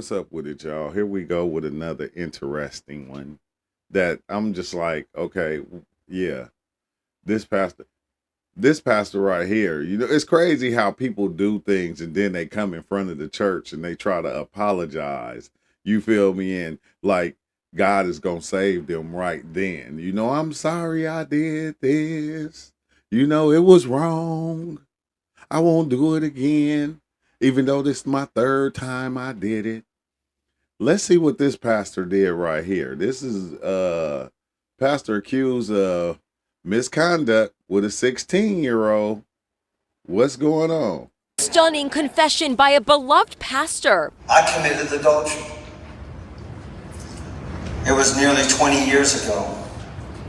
what's up with it, y'all? Here we go with another interesting one that I'm just like, okay, yeah, this pastor, this pastor right here, it's crazy how people do things and then they come in front of the church and they try to apologize. You feel me? And like God is going to save them right then. I'm sorry I did this. It was wrong. I won't do it again. Even though this is my third time I did it. Let's see what this pastor did right here. This is pastor accused of misconduct with a 16-year-old. What's going on? Stunning confession by a beloved pastor. I committed adultery. It was nearly 20 years ago.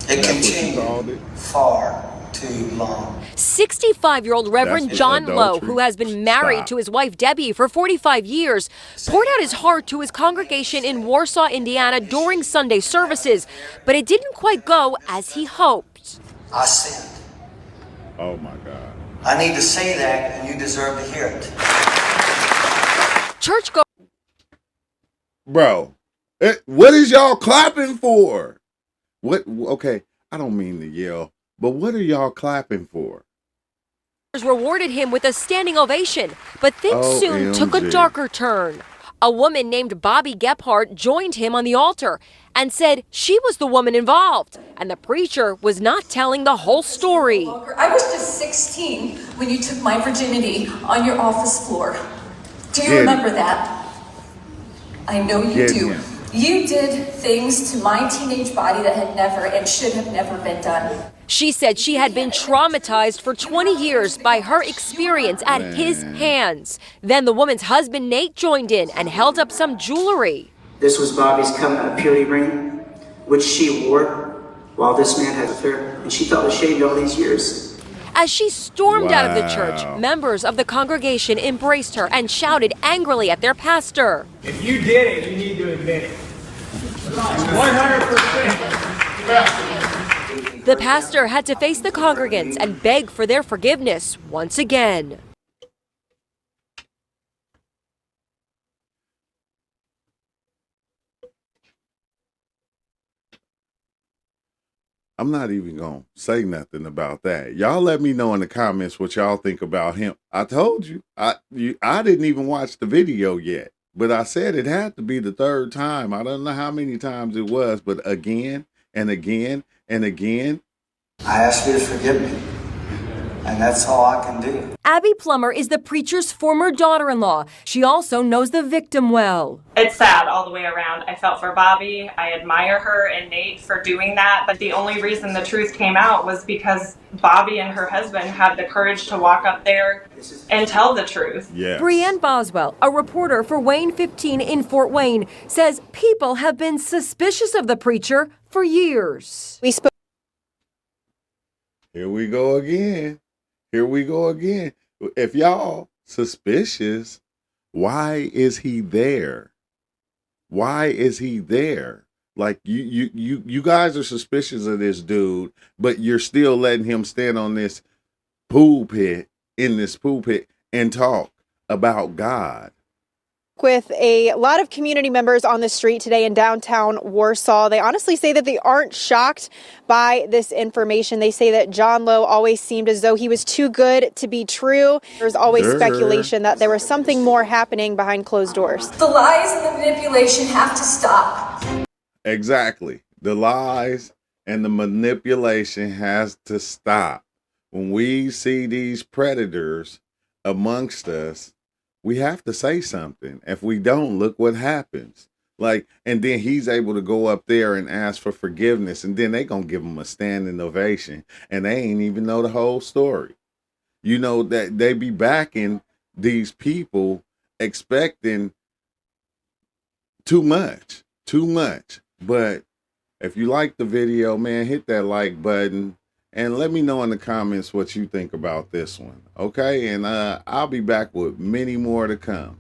It continued far too long. 65-year-old Reverend John Lowe, who has been married to his wife Debbie for 45 years, poured out his heart to his congregation in Warsaw, Indiana during Sunday services, but it didn't quite go as he hoped. I sinned. Oh my God. I need to say that, and you deserve to hear it. Churchgoers. Bro, what is y'all clapping for? What? Okay, I don't mean to yell, but what are y'all clapping for? Rewarded him with a standing ovation, but things soon took a darker turn. A woman named Bobby Gephardt joined him on the altar and said she was the woman involved, and the preacher was not telling the whole story. I was just 16 when you took my virginity on your office floor. Do you remember that? I know you do. You did things to my teenage body that had never and should have never been done. She said she had been traumatized for 20 years by her experience at his hands. Then the woman's husband, Nate, joined in and held up some jewelry. This was Bobby's covenant of purity ring, which she wore while this man had with her, and she felt ashamed all these years. As she stormed out of the church, members of the congregation embraced her and shouted angrily at their pastor. If you did it, you need to admit it. 100%. The pastor had to face the congregants and beg for their forgiveness once again. I'm not even going to say nothing about that. Y'all let me know in the comments what y'all think about him. I told you, I didn't even watch the video yet, but I said it had to be the third time. I don't know how many times it was, but again and again and again. I ask you to forgive me, and that's all I can do. Abby Plummer is the preacher's former daughter-in-law. She also knows the victim well. It's sad all the way around. I felt for Bobby. I admire her and Nate for doing that. But the only reason the truth came out was because Bobby and her husband had the courage to walk up there and tell the truth. Yeah. Brianne Boswell, a reporter for Wayne 15 in Fort Wayne, says people have been suspicious of the preacher for years. Here we go again. Here we go again. If y'all suspicious, why is he there? Why is he there? Like you guys are suspicious of this dude, but you're still letting him stand on this pulpit and talk about God. With a lot of community members on the street today in downtown Warsaw. They honestly say that they aren't shocked by this information. They say that John Lowe always seemed as though he was too good to be true. There's always speculation that there was something more happening behind closed doors. The lies and the manipulation have to stop. Exactly. The lies and the manipulation has to stop. When we see these predators amongst us, we have to say something. If we don't, look what happens. And then he's able to go up there and ask for forgiveness, and then they gonna give him a standing ovation, and they ain't even know the whole story. That they be backing these people expecting too much. But if you like the video, man, hit that like button. And let me know in the comments what you think about this one, okay? And I'll be back with many more to come.